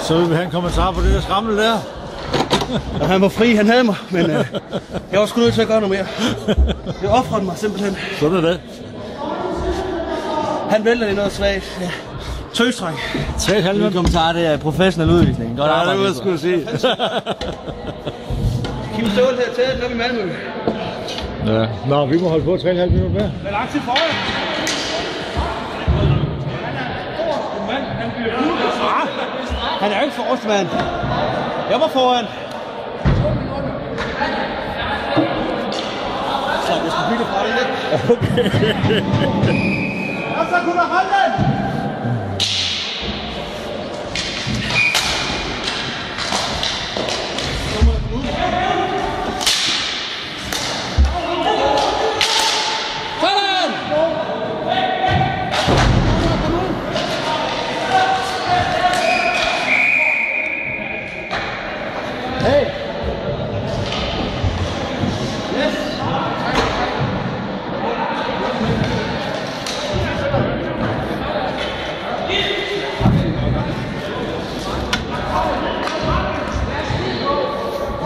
Så vil vi have en kommentar på det der skramle der. Og han var fri, han havde mig, men jeg var sgu nødt til at gøre noget mere. Det offrede mig simpelthen. Sådan er det. Han vælter i noget svagt. Ja. Tøstræk. 3,5 Min kommentar, det er professionel udvikling. Godt arbejde. Ja, det var jeg skulle sige. Kim Stål her til, når vi Malmø. Ja. Nå, vi må holde på 3,5 minutter mere. Hvor lang tid foran? Han er jo ikke forrest, mand. Jeg var foran. Så jeg skal bytte fra det lidt. Okay. Og så kunne du holde den!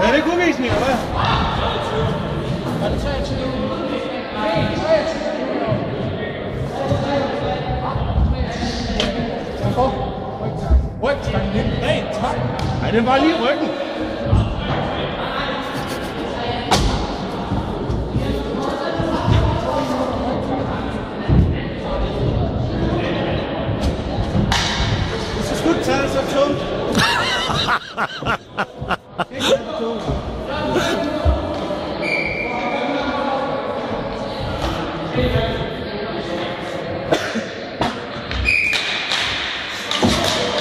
Er det ikke udvisning, eller hvad? Er det 23? Nej, 23. Hvorfor? Rygtak. Nej, tak. Nej, det var lige ryggen. Du skal sgu ikke tage det så tungt.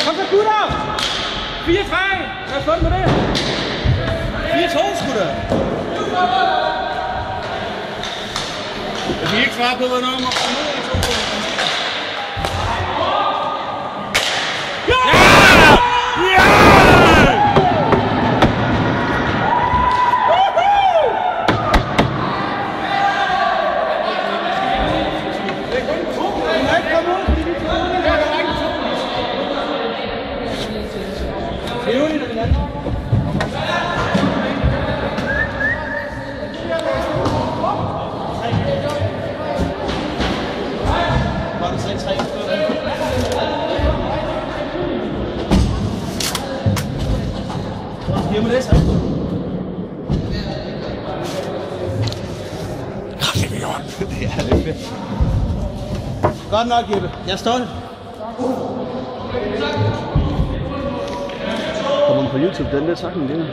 Kom så, gutter! 4-3! Lad os få den med det! 4-2, sgu da! Jeg kan ikke svare på, hvad nummer kommer ud af 2. Ja! Ja! Med det, så. Det er det fedt. Godt nok, Jeppe. Jeg er stolt. Kommer den på YouTube, den der takken, det